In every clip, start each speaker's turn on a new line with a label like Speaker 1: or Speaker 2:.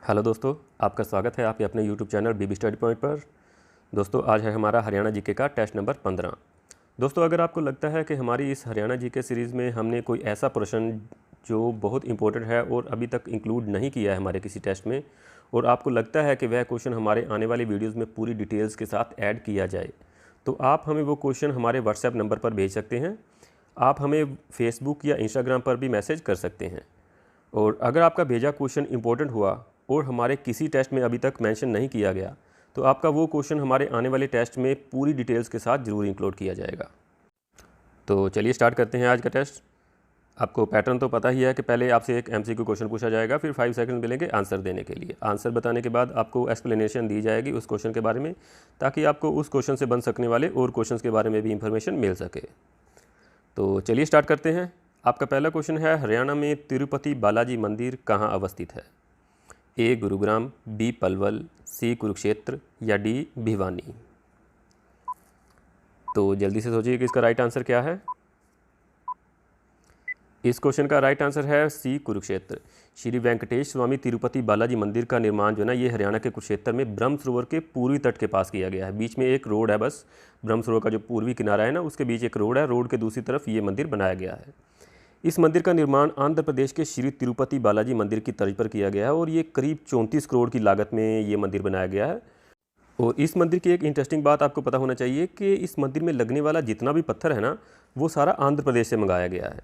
Speaker 1: Hello दोस्तों, आपका स्वागत है आपके अपने यूट्यूब चैनल बीबी स्टडी पॉइंट पर। दोस्तों, आज है हमारा हरियाणा जीके का टेस्ट नंबर 15। दोस्तों, अगर आपको लगता है कि हमारी इस हरियाणा जीके सीरीज़ में हमने कोई ऐसा प्रश्न जो बहुत इंपॉर्टेंट है और अभी तक इंक्लूड नहीं किया है हमारे किसी टेस्ट में, और आपको लगता है कि वह क्वेश्चन हमारे आने वाली वीडियोज़ में पूरी डिटेल्स के साथ ऐड किया जाए, तो आप हमें वो क्वेश्चन हमारे व्हाट्सएप नंबर पर भेज सकते हैं। आप हमें फेसबुक या इंस्टाग्राम पर भी मैसेज कर सकते हैं। और अगर आपका भेजा क्वेश्चन इंपॉर्टेंट हुआ और हमारे किसी टेस्ट में अभी तक मेंशन नहीं किया गया, तो आपका वो क्वेश्चन हमारे आने वाले टेस्ट में पूरी डिटेल्स के साथ ज़रूर इंक्लूड किया जाएगा। तो चलिए स्टार्ट करते हैं आज का टेस्ट। आपको पैटर्न तो पता ही है कि पहले आपसे एक एमसीक्यू क्वेश्चन पूछा जाएगा, फिर 5 सेकंड मिलेंगे आंसर देने के लिए। आंसर बताने के बाद आपको एक्सप्लेनेशन दी जाएगी उस क्वेश्चन के बारे में, ताकि आपको उस क्वेश्चन से बन सकने वाले और क्वेश्चन के बारे में भी इंफॉर्मेशन मिल सके। तो चलिए स्टार्ट करते हैं। आपका पहला क्वेश्चन है, हरियाणा में तिरुपति बालाजी मंदिर कहाँ अवस्थित है? ए गुरुग्राम, बी पलवल, सी कुरुक्षेत्र या डी भिवानी। तो जल्दी से सोचिए कि इसका राइट आंसर क्या है। इस क्वेश्चन का राइट आंसर है सी कुरुक्षेत्र। श्री वेंकटेश स्वामी तिरुपति बालाजी मंदिर का निर्माण जो है ना, ये हरियाणा के कुरुक्षेत्र में ब्रह्म सरोवर के पूर्वी तट के पास किया गया है। बीच में एक रोड है, बस ब्रह्म सरोवर का जो पूर्वी किनारा है ना, उसके बीच एक रोड है। रोड के दूसरी तरफ ये मंदिर बनाया गया है। इस मंदिर का निर्माण आंध्र प्रदेश के श्री तिरुपति बालाजी मंदिर की तर्ज पर किया गया है और ये करीब 34 करोड़ की लागत में ये मंदिर बनाया गया है। और इस मंदिर की एक इंटरेस्टिंग बात आपको पता होना चाहिए कि इस मंदिर में लगने वाला जितना भी पत्थर है ना, वो सारा आंध्र प्रदेश से मंगाया गया है।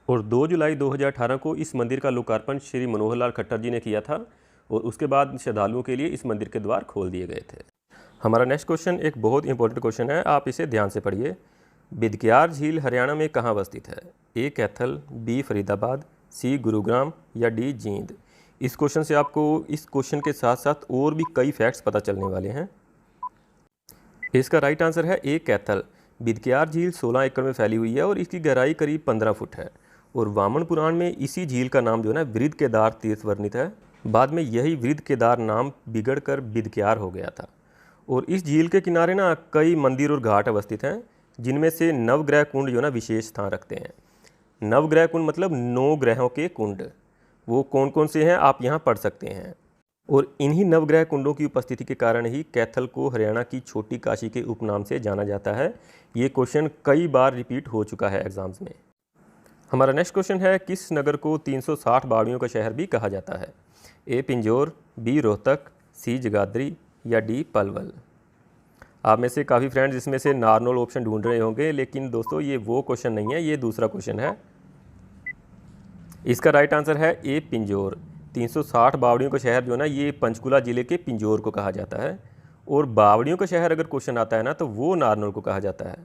Speaker 1: और 2 जुलाई 2018 को इस मंदिर का लोकार्पण श्री मनोहर लाल खट्टर जी ने किया था और उसके बाद श्रद्धालुओं के लिए इस मंदिर के द्वार खोल दिए गए थे। हमारा नेक्स्ट क्वेश्चन एक बहुत इंपॉर्टेंट क्वेश्चन है, आप इसे ध्यान से पढ़िए। बिदक्यार झील हरियाणा में कहाँ अवस्थित है? ए कैथल, बी फरीदाबाद, सी गुरुग्राम या डी जींद। इस क्वेश्चन से आपको इस क्वेश्चन के साथ साथ और भी कई फैक्ट्स पता चलने वाले हैं। इसका राइट आंसर है ए कैथल। बिदक्यार झील 16 एकड़ में फैली हुई है और इसकी गहराई करीब 15 फुट है। और वामन पुराण में इसी झील का नाम जो है ना, वृद्ध केदार तीर्थ वर्णित है। बाद में यही वृद्ध केदार नाम बिगड़ कर बिदक्यार हो गया था। और इस झील के किनारे ना कई मंदिर और घाट अवस्थित हैं, जिनमें से नवग्रह कुंड जो ना विशेष स्थान रखते हैं। नवग्रह कुंड मतलब 9 ग्रहों के कुंड। वो कौन कौन से हैं आप यहाँ पढ़ सकते हैं। और इन्हीं नवग्रह कुंडों की उपस्थिति के कारण ही कैथल को हरियाणा की छोटी काशी के उपनाम से जाना जाता है। ये क्वेश्चन कई बार रिपीट हो चुका है एग्जाम्स में। हमारा नेक्स्ट क्वेश्चन है, किस नगर को 360 बावड़ियों का शहर भी कहा जाता है? ए पिंजौर, बी रोहतक, सी जगाधरी या डी पलवल। आप में से काफ़ी फ्रेंड्स इसमें से नारनौल ऑप्शन ढूंढ रहे होंगे, लेकिन दोस्तों ये वो क्वेश्चन नहीं है, ये दूसरा क्वेश्चन है। इसका राइट आंसर है ए पिंजौर। 360 बावड़ियों का शहर जो है ना, ये पंचकुला जिले के पिंजौर को कहा जाता है। और बावड़ियों का शहर अगर क्वेश्चन आता है ना, तो वो नारनौल को कहा जाता है।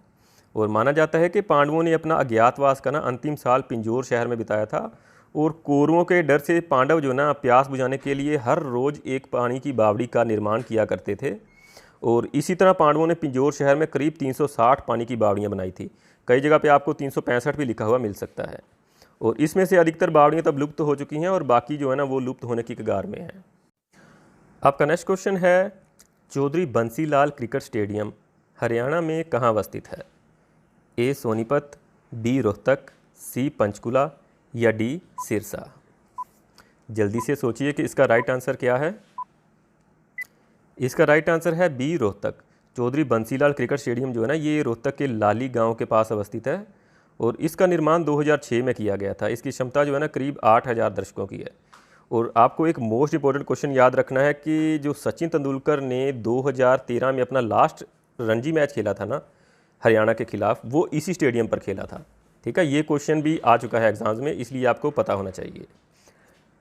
Speaker 1: और माना जाता है कि पांडवों ने अपना अज्ञातवास का ना अंतिम साल पिंजौर शहर में बिताया था। और कौरवों के डर से पांडव जो ना प्यास बुझाने के लिए हर रोज़ एक पानी की बावड़ी का निर्माण किया करते थे। और इसी तरह पांडवों ने पिंजौर शहर में करीब 360 पानी की बावड़ियाँ बनाई थी। कई जगह पे आपको 365 भी लिखा हुआ मिल सकता है। और इसमें से अधिकतर बावड़ियाँ तब लुप्त हो चुकी हैं और बाकी जो है ना वो लुप्त होने की कगार में है। आपका नेक्स्ट क्वेश्चन है, चौधरी बंसी लाल क्रिकेट स्टेडियम हरियाणा में कहाँ अवस्थित है? ए सोनीपत, बी रोहतक, सी पंचकुला या डी सिरसा। जल्दी से सोचिए कि इसका राइट आंसर क्या है। इसका राइट आंसर है B Rohtak. Chaudhary Bansilal cricket stadium जो है ना, ये रोहतक के लाली गांव के पास अवस्थित है और इसका निर्माण 2006 में किया गया था। इसकी क्षमता जो है ना करीब 8000 दर्शकों की है। और आपको एक मोस्ट इंपॉर्टेंट क्वेश्चन याद रखना है कि जो सचिन तेंदुलकर ने 2013 में अपना लास्ट रणजी मैच खेला था ना हरियाणा के खिलाफ, वो इसी स्टेडियम पर खेला था। ठीक है, ये क्वेश्चन भी आ चुका है एग्जाम्स में, इसलिए आपको पता होना चाहिए।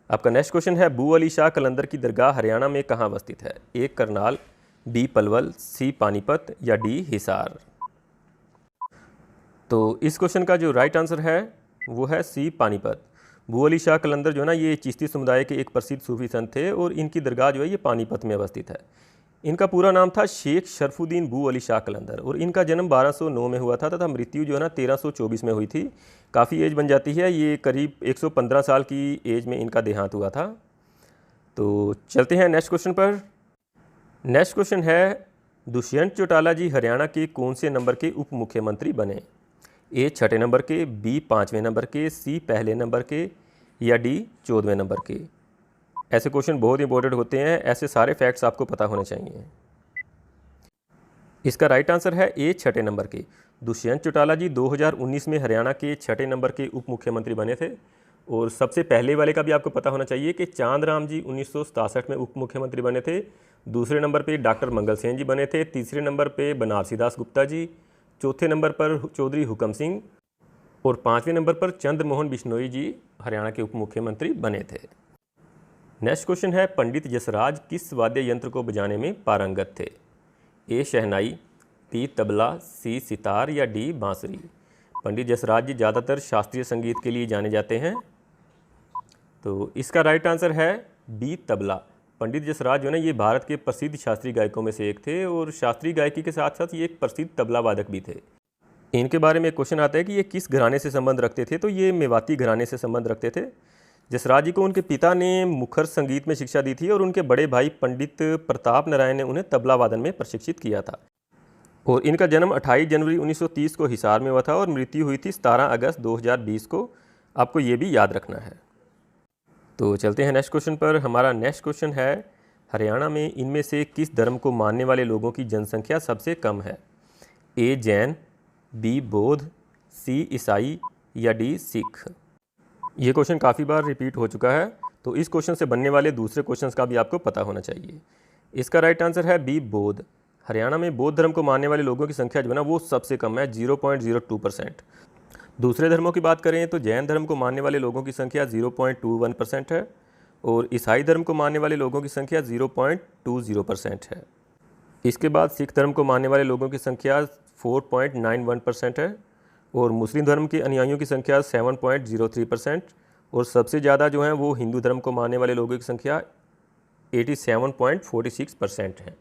Speaker 1: आपका नेक्स्ट क्वेश्चन है, बू अली शाह कलंदर की दरगाह हरियाणा में कहाँ अवस्थित है? ए करनाल, बी पलवल, सी पानीपत या डी हिसार। तो इस क्वेश्चन का जो राइट आंसर है वो है सी पानीपत। बू अली शाह कलंदर जो है ना, ये चिश्ती समुदाय के एक प्रसिद्ध सूफी संत थे और इनकी दरगाह जो है ये पानीपत में अवस्थित है। इनका पूरा नाम था शेख शरफुद्दीन बू अली शाह कलंदर और इनका जन्म 1209 में हुआ था तथा मृत्यु जो है ना 1324 में हुई थी। काफ़ी एज बन जाती है, ये करीब 115 साल की एज में इनका देहांत हुआ था। तो चलते हैं नेक्स्ट क्वेश्चन पर। नेक्स्ट क्वेश्चन है, दुष्यंत चौटाला जी हरियाणा के कौन से नंबर के उप मुख्यमंत्री बने? ए 6 नंबर के, बी 5वें नंबर के, सी पहले नंबर के या डी 14वें नंबर के। ऐसे क्वेश्चन बहुत इंपॉर्टेंट होते हैं, ऐसे सारे फैक्ट्स आपको पता होने चाहिए। इसका राइट आंसर है ए, छठे नंबर के। दुष्यंत चौटाला जी 2019 में हरियाणा के छठे नंबर के उप मुख्यमंत्री बने थे। और सबसे पहले वाले का भी आपको पता होना चाहिए कि चांद राम जी 1967 में उप मुख्यमंत्री बने थे। दूसरे नंबर पे डॉक्टर मंगल सेन जी बने थे। तीसरे नंबर पे बनारसी दास गुप्ता जी। चौथे नंबर पर चौधरी हुकम सिंह। और पाँचवें नंबर पर चंद्र मोहन बिश्नोई जी हरियाणा के उप मुख्यमंत्री बने थे। नेक्स्ट क्वेश्चन है, पंडित जसराज किस वाद्य यंत्र को बजाने में पारंगत थे? ए, शहनाई, बी, तबला, सी, सितार या डी, बांसुरी। पंडित जसराज जी ज़्यादातर शास्त्रीय संगीत के लिए जाने जाते हैं। तो इसका राइट आंसर है बी, तबला। पंडित जसराज जो है ना, ये भारत के प्रसिद्ध शास्त्रीय गायकों में से एक थे और शास्त्रीय गायकी के साथ साथ ये एक प्रसिद्ध तबला वादक भी थे। इनके बारे में क्वेश्चन आता है कि ये किस घराने से संबंध रखते थे, तो ये मेवाती घराने से संबंध रखते थे। जसराज जी को उनके पिता ने मुखर संगीत में शिक्षा दी थी और उनके बड़े भाई पंडित प्रताप नारायण ने उन्हें तबला वादन में प्रशिक्षित किया था। और इनका जन्म 28 जनवरी 1930 को हिसार में हुआ था और मृत्यु हुई थी 17 अगस्त 2020 को। आपको ये भी याद रखना है। तो चलते हैं नेक्स्ट क्वेश्चन पर। हमारा नेक्स्ट क्वेश्चन है, हरियाणा में इनमें से किस धर्म को मानने वाले लोगों की जनसंख्या सबसे कम है? ए, जैन, बी, बौद्ध, सी, ईसाई या डी, सिख। ये क्वेश्चन काफ़ी बार रिपीट हो चुका है, तो इस क्वेश्चन से बनने वाले दूसरे क्वेश्चंस का भी आपको पता होना चाहिए। इसका राइट आंसर है बी, बौद्ध। हरियाणा में बौद्ध धर्म को मानने वाले लोगों की संख्या जो है ना, वो सबसे कम है, 0.02%। दूसरे धर्मों की बात करें तो जैन धर्म को मानने वाले लोगों की संख्या 0.21% है और ईसाई धर्म को मानने वाले लोगों की संख्या 0.20% है। इसके बाद सिख धर्म को मानने वाले लोगों की संख्या 4.91% है और मुस्लिम धर्म के अनुयायियों की संख्या 7.03% और सबसे ज़्यादा जो है वो हिंदू धर्म को मानने वाले लोगों की संख्या 87.46% है।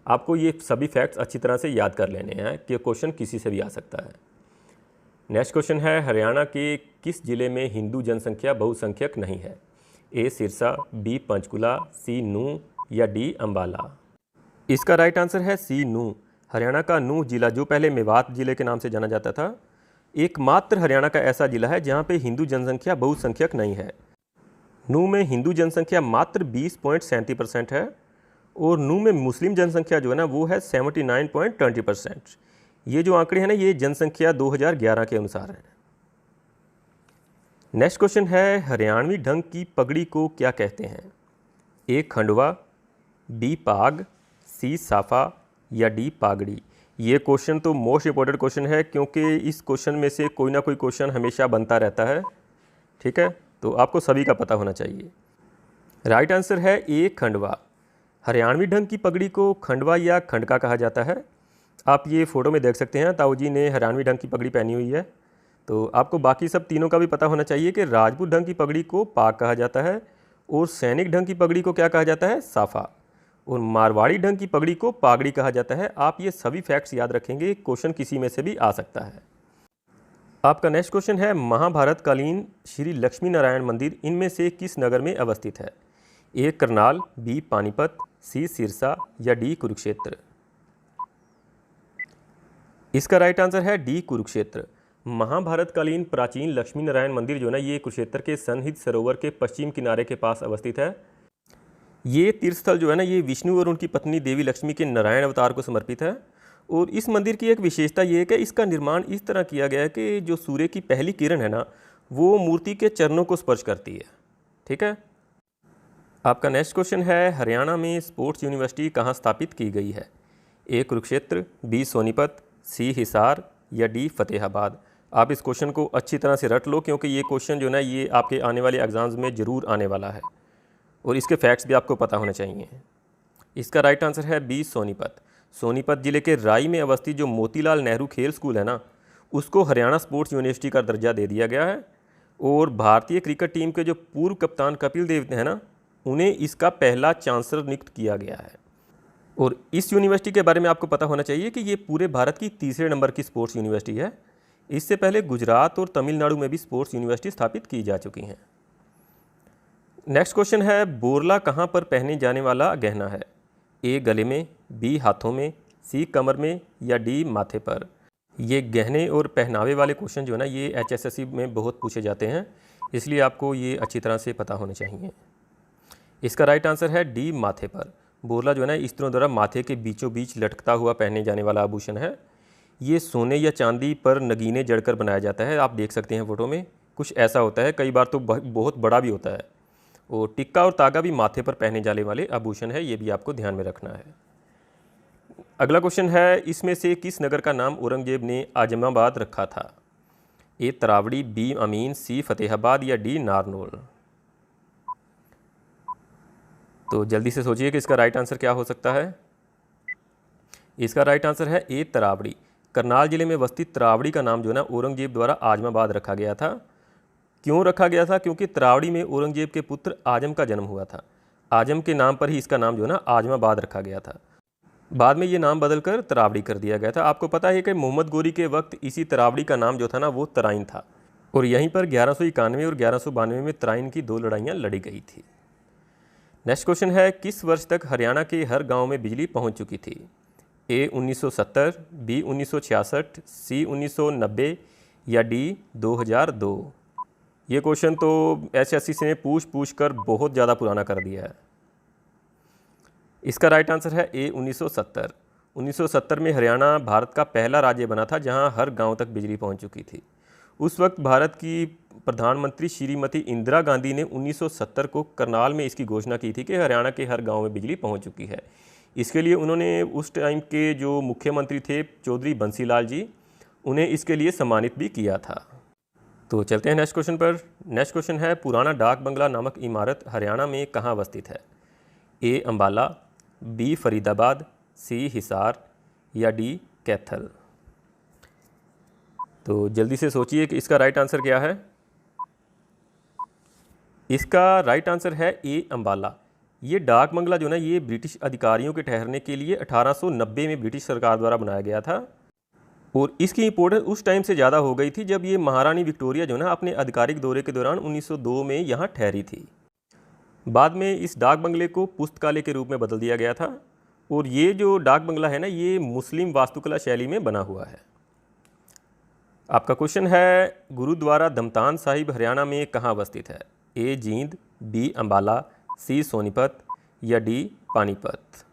Speaker 1: आपको ये सभी फैक्ट्स अच्छी तरह से याद कर लेने हैं कि क्वेश्चन किसी से भी आ सकता है। नेक्स्ट क्वेश्चन है, हरियाणा के किस जिले में हिंदू जनसंख्या बहुसंख्यक नहीं है? ए, सिरसा, बी, पंचकुला, सी, नूंह या डी, अम्बाला। इसका राइट आंसर है सी, नूंह। हरियाणा का नूंह जिला, जो पहले मेवात जिले के नाम से जाना जाता था, एकमात्र हरियाणा का ऐसा जिला है जहां पे हिंदू जनसंख्या बहुसंख्यक नहीं है। नूंह में हिंदू जनसंख्या मात्र 20.37% है और नूंह में मुस्लिम जनसंख्या जो है ना, वो है 79.20%। ये जो आंकड़े हैं ना, ये जनसंख्या 2011 के अनुसार है। नेक्स्ट क्वेश्चन है, हरियाणवी ढंग की पगड़ी को क्या कहते हैं? ए, खंडवा, बी, पाग, सी, साफा या डी, पागड़ी। ये क्वेश्चन तो मोस्ट इंपॉर्टेंट क्वेश्चन है क्योंकि इस क्वेश्चन में से कोई ना कोई क्वेश्चन हमेशा बनता रहता है। ठीक है, तो आपको सभी का पता होना चाहिए। राइट आंसर है ए, खंडवा। हरियाणवी ढंग की पगड़ी को खंडवा या खंडका कहा जाता है। आप ये फ़ोटो में देख सकते हैं, ताऊ जी ने हरियाणवी ढंग की पगड़ी पहनी हुई है। तो आपको बाकी सब तीनों का भी पता होना चाहिए कि राजपूत ढंग की पगड़ी को पाग कहा जाता है और सैनिक ढंग की पगड़ी को क्या कहा जाता है? साफा। और मारवाड़ी ढंग की पगड़ी को पागड़ी कहा जाता है। आप ये सभी फैक्ट्स याद रखेंगे, क्वेश्चन किसी में से भी आ सकता है। आपका नेक्स्ट क्वेश्चन है, महाभारत कालीन श्री लक्ष्मी नारायण मंदिर इनमें से किस नगर में अवस्थित है? ए, करनाल, बी, पानीपत, सी, सिरसा या डी, कुरुक्षेत्र। इसका राइट आंसर है डी, कुरुक्षेत्र। महाभारत कालीन प्राचीन लक्ष्मी नारायण मंदिर जो है ना, ये कुरुक्षेत्र के सन्निहित सरोवर के पश्चिम किनारे के पास अवस्थित है। ये तीर्थस्थल जो है ना, ये विष्णु और उनकी पत्नी देवी लक्ष्मी के नारायण अवतार को समर्पित है। और इस मंदिर की एक विशेषता ये है कि इसका निर्माण इस तरह किया गया है कि जो सूर्य की पहली किरण है ना, वो मूर्ति के चरणों को स्पर्श करती है। ठीक है। आपका नेक्स्ट क्वेश्चन है, हरियाणा में स्पोर्ट्स यूनिवर्सिटी कहाँ स्थापित की गई है? ए, कुरुक्षेत्र, बी, सोनीपत, सी, हिसार या डी, फतेहाबाद। आप इस क्वेश्चन को अच्छी तरह से रट लो क्योंकि ये क्वेश्चन जो है ना, ये आपके आने वाले एग्जाम्स में ज़रूर आने वाला है और इसके फैक्ट्स भी आपको पता होने चाहिए। इसका राइट आंसर है बी, सोनीपत। सोनीपत जिले के राई में अवस्थित जो मोतीलाल नेहरू खेल स्कूल है ना, उसको हरियाणा स्पोर्ट्स यूनिवर्सिटी का दर्जा दे दिया गया है। और भारतीय क्रिकेट टीम के जो पूर्व कप्तान कपिल देव हैं ना, उन्हें इसका पहला चांसलर नियुक्त किया गया है। और इस यूनिवर्सिटी के बारे में आपको पता होना चाहिए कि ये पूरे भारत की तीसरे नंबर की स्पोर्ट्स यूनिवर्सिटी है। इससे पहले गुजरात और तमिलनाडु में भी स्पोर्ट्स यूनिवर्सिटी स्थापित की जा चुकी हैं। नेक्स्ट क्वेश्चन है, बोरला कहाँ पर पहने जाने वाला गहना है? ए, गले में, बी, हाथों में, सी, कमर में या डी, माथे पर। ये गहने और पहनावे वाले क्वेश्चन जो है ना, ये HSSC में बहुत पूछे जाते हैं, इसलिए आपको ये अच्छी तरह से पता होने चाहिए। इसका राइट आंसर है डी, माथे पर। बोरला जो है ना स्त्रियों द्वारा माथे के बीचों बीच लटकता हुआ पहने जाने वाला आभूषण है। ये सोने या चांदी पर नगीने जड़कर बनाया जाता है। आप देख सकते हैं फोटो में कुछ ऐसा होता है, कई बार तो बहुत बड़ा भी होता है। और टिक्का और तागा भी माथे पर पहने जाने वाले आभूषण है, ये भी आपको ध्यान में रखना है। अगला क्वेश्चन है, इसमें से किस नगर का नाम औरंगजेब ने आजमाबाद रखा था? ए तरावड़ी, बी अमीन, सी फतेहाबाद या डी नारनौल? तो जल्दी से सोचिए कि इसका राइट आंसर क्या हो सकता है। इसका राइट आंसर है ए तरावड़ी। करनाल जिले में बस्ती तरावड़ी का नाम जो है ना औरंगजेब द्वारा आजमाबाद रखा गया था। क्यों रखा गया था? क्योंकि तरावड़ी में औरंगजेब के पुत्र आजम का जन्म हुआ था। आजम के नाम पर ही इसका नाम जो है ना आजमाबाद रखा गया था। बाद में ये नाम बदलकर तरावड़ी कर दिया गया था। आपको पता है कि मोहम्मद गोरी के वक्त इसी तरावड़ी का नाम जो था ना वो तराइन था, और यहीं पर 1191 और 1192 में तराइन की 2 लड़ाइयाँ लड़ी गई थी। नेक्स्ट क्वेश्चन है, किस वर्ष तक हरियाणा के हर गांव में बिजली पहुंच चुकी थी? ए 1970, बी 1966, सी 1990 या डी 2002? ये क्वेश्चन तो SSC ने पूछ कर बहुत ज़्यादा पुराना कर दिया है। इसका राइट आंसर है ए 1970। 1970 में हरियाणा भारत का पहला राज्य बना था जहां हर गांव तक बिजली पहुंच चुकी थी। उस वक्त भारत की प्रधानमंत्री श्रीमती इंदिरा गांधी ने 1970 को करनाल में इसकी घोषणा की थी कि हरियाणा के हर गांव में बिजली पहुंच चुकी है। इसके लिए उन्होंने उस टाइम के जो मुख्यमंत्री थे चौधरी बंसीलाल जी, उन्हें इसके लिए सम्मानित भी किया था। तो चलते हैं नेक्स्ट क्वेश्चन पर। नेक्स्ट क्वेश्चन है, पुराना डाक बंगला नामक इमारत हरियाणा में कहाँ अवस्थित है? ए अम्बाला, बी फरीदाबाद, सी हिसार या डी कैथल? तो जल्दी से सोचिए कि इसका राइट आंसर क्या है। इसका राइट आंसर है ए अम्बाला। ये डाक बंगला जो ना ये ब्रिटिश अधिकारियों के ठहरने के लिए 1890 में ब्रिटिश सरकार द्वारा बनाया गया था, और इसकी इम्पोर्टेंस उस टाइम से ज़्यादा हो गई थी जब ये महारानी विक्टोरिया जो ना अपने आधिकारिक दौरे के दौरान 1902 में यहाँ ठहरी थी। बाद में इस डाक बंगले को पुस्तकालय के रूप में बदल दिया गया था, और ये जो डाक बंगला है ना ये मुस्लिम वास्तुकला शैली में बना हुआ है। आपका क्वेश्चन है, गुरुद्वारा धमतान साहिब हरियाणा में कहाँ अवस्थित है? ए जींद, बी अम्बाला, सी सोनीपत या डी पानीपत?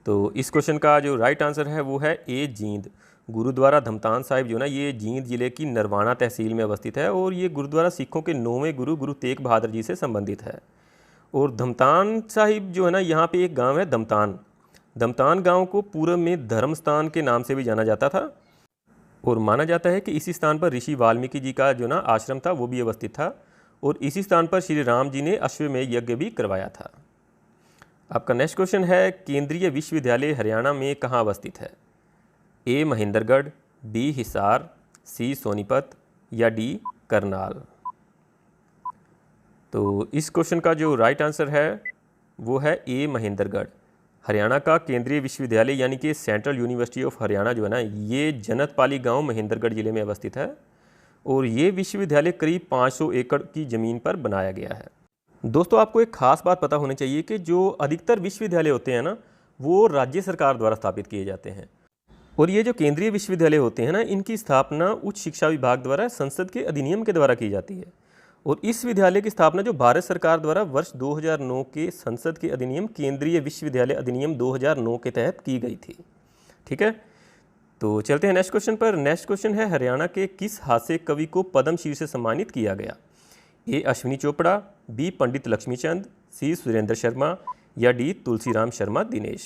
Speaker 1: तो इस क्वेश्चन का जो राइट आंसर है वो है ए जींद। गुरुद्वारा धमतान साहिब जो ना ये जींद जिले की नरवाना तहसील में अवस्थित है, और ये गुरुद्वारा सिखों के 9वें गुरु गुरु तेग बहादुर जी से संबंधित है। और धमतान साहिब जो है ना यहाँ पे एक गांव है धमतान। धमतान गांव को पूर्व में धर्मस्थान के नाम से भी जाना जाता था, और माना जाता है कि इसी स्थान पर ऋषि वाल्मीकि जी का जो ना आश्रम था वो भी अवस्थित था, और इसी स्थान पर श्री राम जी ने अश्वमेध यज्ञ भी करवाया था। आपका नेक्स्ट क्वेश्चन है, केंद्रीय विश्वविद्यालय हरियाणा में कहाँ अवस्थित है? ए महेंद्रगढ़, बी हिसार, सी सोनीपत या डी करनाल? तो इस क्वेश्चन का जो राइट आंसर है वो है ए महेंद्रगढ़। हरियाणा का केंद्रीय विश्वविद्यालय यानी कि सेंट्रल यूनिवर्सिटी ऑफ हरियाणा जो है ना ये जनतपाली गांव महेंद्रगढ़ जिले में अवस्थित है, और ये विश्वविद्यालय करीब 500 एकड़ की ज़मीन पर बनाया गया है। दोस्तों, आपको एक खास बात पता होनी चाहिए कि जो अधिकतर विश्वविद्यालय होते हैं ना वो राज्य सरकार द्वारा स्थापित किए जाते हैं, और ये जो केंद्रीय विश्वविद्यालय होते हैं ना इनकी स्थापना उच्च शिक्षा विभाग द्वारा संसद के अधिनियम के द्वारा की जाती है। और इस विद्यालय की स्थापना जो भारत सरकार द्वारा वर्ष 2009 के संसद के अधिनियम केंद्रीय विश्वविद्यालय अधिनियम 2009 के तहत की गई थी। ठीक है, तो चलते हैं नेक्स्ट क्वेश्चन पर। नेक्स्ट क्वेश्चन है, हरियाणा के किस हास्य कवि को पद्मश्री से सम्मानित किया गया? ए अश्विनी चोपड़ा, बी पंडित लक्ष्मीचंद, सी सुरेंद्र शर्मा या डी तुलसीराम शर्मा दिनेश?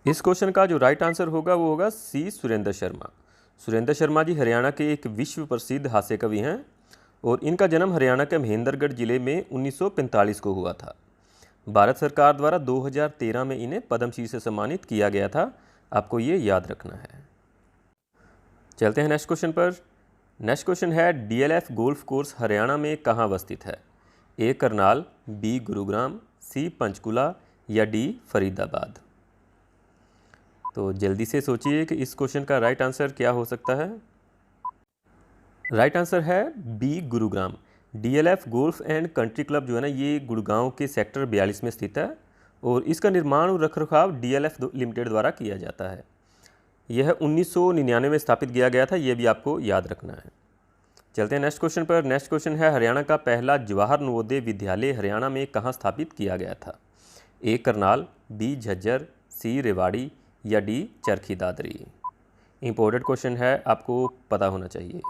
Speaker 1: इस क्वेश्चन का जो राइट आंसर होगा वो होगा सी सुरेंद्र शर्मा। सुरेंद्र शर्मा जी हरियाणा के एक विश्व प्रसिद्ध हास्य कवि हैं, और इनका जन्म हरियाणा के महेंद्रगढ़ जिले में 1945 को हुआ था। भारत सरकार द्वारा 2013 में इन्हें पद्मश्री से सम्मानित किया गया था। आपको ये याद रखना है। चलते हैं नेक्स्ट क्वेश्चन पर। नेक्स्ट क्वेश्चन है, DLF गोल्फ कोर्स हरियाणा में कहाँ अवस्थित है? ए करनाल, बी गुरुग्राम, सी पंचकुला या डी फरीदाबाद? तो जल्दी से सोचिए कि इस क्वेश्चन का राइट आंसर क्या हो सकता है। राइट आंसर है B Gurugram. DLF golf and country club जो है ना ये गुड़गांव के सेक्टर 42 में स्थित है, और इसका निर्माण और रखरखाव DLF लिमिटेड द्वारा किया जाता है। यह 1999 में स्थापित किया गया था, यह भी आपको याद रखना है। चलते हैं नेक्स्ट क्वेश्चन पर। नेक्स्ट क्वेश्चन है हरियाणा का पहला जवाहर नवोदय विद्यालय हरियाणा में कहाँ स्थापित किया गया था? ए करनाल, बी झज्जर, सी रेवाड़ी या D Charkhi Dadri. Important question है, आपको पता होना चाहिए।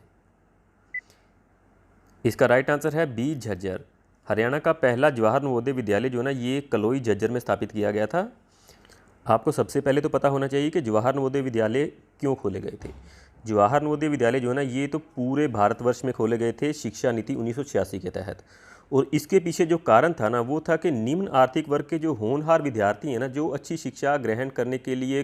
Speaker 1: इसका राइट आंसर है बी झज्जर। हरियाणा का पहला जवाहर नवोदय विद्यालय जो है ना ये कलोई झज्जर में स्थापित किया गया था। आपको सबसे पहले तो पता होना चाहिए कि जवाहर नवोदय विद्यालय क्यों खोले गए थे। जवाहर नवोदय विद्यालय जो है ना ये तो पूरे भारतवर्ष में खोले गए थे शिक्षा नीति 1986 के तहत। और इसके पीछे जो कारण था ना वो था कि निम्न आर्थिक वर्ग के जो होनहार विद्यार्थी हैं ना, जो अच्छी शिक्षा ग्रहण करने के लिए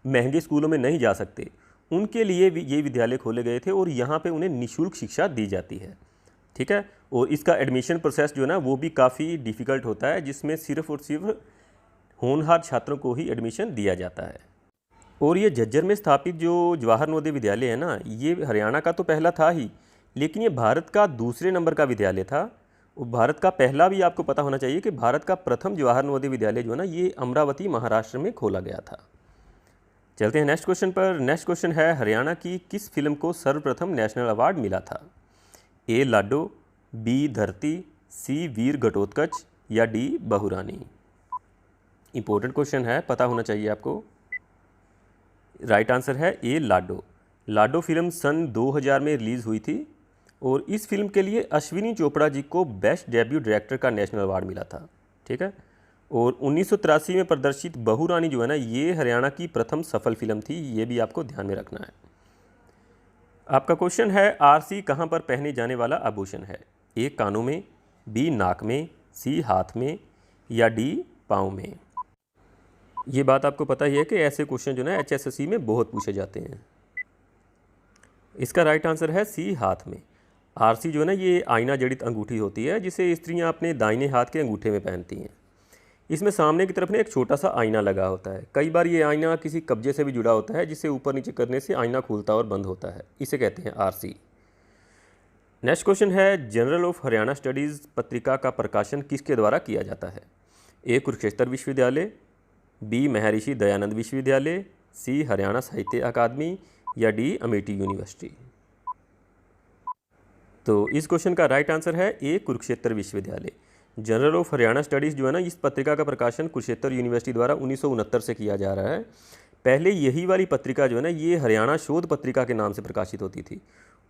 Speaker 1: महंगे स्कूलों में नहीं जा सकते, उनके लिए ये विद्यालय खोले गए थे और यहाँ पे उन्हें निःशुल्क शिक्षा दी जाती है। ठीक है। और इसका एडमिशन प्रोसेस जो है ना वो भी काफ़ी डिफ़िकल्ट होता है, जिसमें सिर्फ और सिर्फ होनहार छात्रों को ही एडमिशन दिया जाता है। और ये झज्जर में स्थापित जो जवाहर नवोदय विद्यालय है ना, ये हरियाणा का तो पहला था ही, लेकिन ये भारत का दूसरे नंबर का विद्यालय था। और भारत का पहला भी आपको पता होना चाहिए कि भारत का प्रथम जवाहर नवोदय विद्यालय जो है ना ये अमरावती महाराष्ट्र में खोला गया था। चलते हैं नेक्स्ट क्वेश्चन पर। नेक्स्ट क्वेश्चन है हरियाणा की किस फिल्म को सर्वप्रथम नेशनल अवार्ड मिला था? ए लाडो, बी धरती, सी वीर घटोत्कच या डी बहुरानी। इंपॉर्टेंट क्वेश्चन है, पता होना चाहिए आपको। राइट आंसर है ए लाडो। लाडो फिल्म सन 2000 में रिलीज़ हुई थी और इस फिल्म के लिए अश्विनी चोपड़ा जी को बेस्ट डेब्यू डायरेक्टर का नेशनल अवार्ड मिला था। ठीक है। और 1983 में प्रदर्शित बहुरानी जो है ना ये हरियाणा की प्रथम सफल फिल्म थी, ये भी आपको ध्यान में रखना है। आपका क्वेश्चन है आरसी कहाँ पर पहने जाने वाला आभूषण है? ए कानों में, बी नाक में, सी हाथ में या डी पाँव में। ये बात आपको पता ही है कि ऐसे क्वेश्चन जो ना HSSC में बहुत पूछे जाते हैं। इसका राइट आंसर है सी हाथ में। आरसी जो है ना ये आईना जड़ित अंगूठी होती है जिसे स्त्रियां अपने दाहिने हाथ के अंगूठे में पहनती हैं। इसमें सामने की तरफ ना एक छोटा सा आईना लगा होता है। कई बार ये आईना किसी कब्जे से भी जुड़ा होता है जिसे ऊपर नीचे करने से आईना खुलता और बंद होता है, इसे कहते हैं आरसी। नेक्स्ट क्वेश्चन है जर्नल ऑफ हरियाणा स्टडीज़ पत्रिका का प्रकाशन किसके द्वारा किया जाता है? ए कुरुक्षेत्र विश्वविद्यालय, बी महर्षि दयानंद विश्वविद्यालय, सी हरियाणा साहित्य अकादमी या डी अमेठी यूनिवर्सिटी। तो इस क्वेश्चन का राइट आंसर है ए कुरुक्षेत्र विश्वविद्यालय। जर्नल ऑफ हरियाणा स्टडीज़ जो है ना इस पत्रिका का प्रकाशन कुरुक्षेत्र यूनिवर्सिटी द्वारा 1969 से किया जा रहा है। पहले यही वाली पत्रिका जो है ना ये हरियाणा शोध पत्रिका के नाम से प्रकाशित होती थी।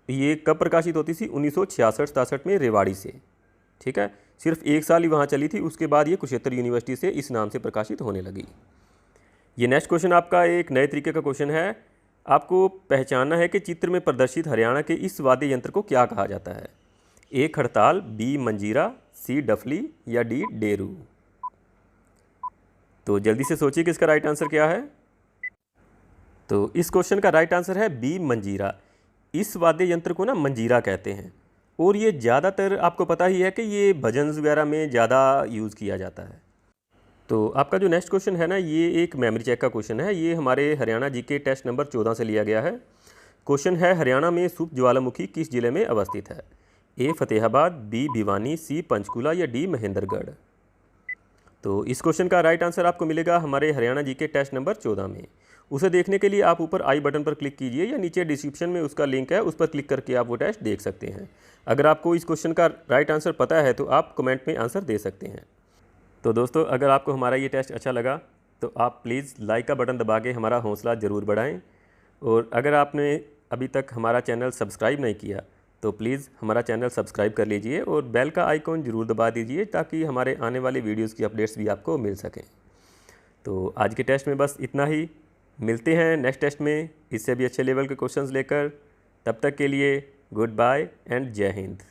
Speaker 1: ये कब प्रकाशित होती थी? 1966-67 में रेवाड़ी से। ठीक है। सिर्फ एक साल ही वहाँ चली थी, उसके बाद ये कुरुक्षेत्र यूनिवर्सिटी से इस नाम से प्रकाशित होने लगी। ये नेक्स्ट क्वेश्चन आपका एक नए तरीके का क्वेश्चन है। आपको पहचानना है कि चित्र में प्रदर्शित हरियाणा के इस वाद्य यंत्र को क्या कहा जाता है? ए खड़ताल, बी मंजीरा, सी डफली या डी डेरू। तो जल्दी से सोचिए कि इसका राइट आंसर क्या है। तो इस क्वेश्चन का राइट आंसर है बी मंजीरा। इस वाद्य यंत्र को ना मंजीरा कहते हैं और ये ज़्यादातर आपको पता ही है कि ये भजन वगैरह में ज़्यादा यूज़ किया जाता है। तो आपका जो नेक्स्ट क्वेश्चन है ना ये एक मेमोरी चेक का क्वेश्चन है। ये हमारे हरियाणा जीके टेस्ट नंबर 14 से लिया गया है। क्वेश्चन है हरियाणा में सुप्त ज्वालामुखी किस जिले में अवस्थित है? ए फतेहाबाद, बी भिवानी, सी पंचकुला या डी महेंद्रगढ़। तो इस क्वेश्चन का राइट आंसर आपको मिलेगा हमारे हरियाणा जीके टेस्ट नंबर 14 में। उसे देखने के लिए आप ऊपर आई बटन पर क्लिक कीजिए या नीचे डिस्क्रिप्शन में उसका लिंक है, उस पर क्लिक करके आप वो टेस्ट देख सकते हैं। अगर आपको इस क्वेश्चन का राइट आंसर पता है तो आप कमेंट में आंसर दे सकते हैं। तो दोस्तों अगर आपको हमारा ये टेस्ट अच्छा लगा तो आप प्लीज़ लाइक का बटन दबा के हमारा हौसला ज़रूर बढ़ाएं। और अगर आपने अभी तक हमारा चैनल सब्सक्राइब नहीं किया तो प्लीज़ हमारा चैनल सब्सक्राइब कर लीजिए और बेल का आइकॉन ज़रूर दबा दीजिए ताकि हमारे आने वाले वीडियोज़ की अपडेट्स भी आपको मिल सकें। तो आज के टेस्ट में बस इतना ही। मिलते हैं नेक्स्ट टेस्ट में इससे भी अच्छे लेवल के क्वेश्चंस लेकर। तब तक के लिए गुड बाय एंड जय हिंद।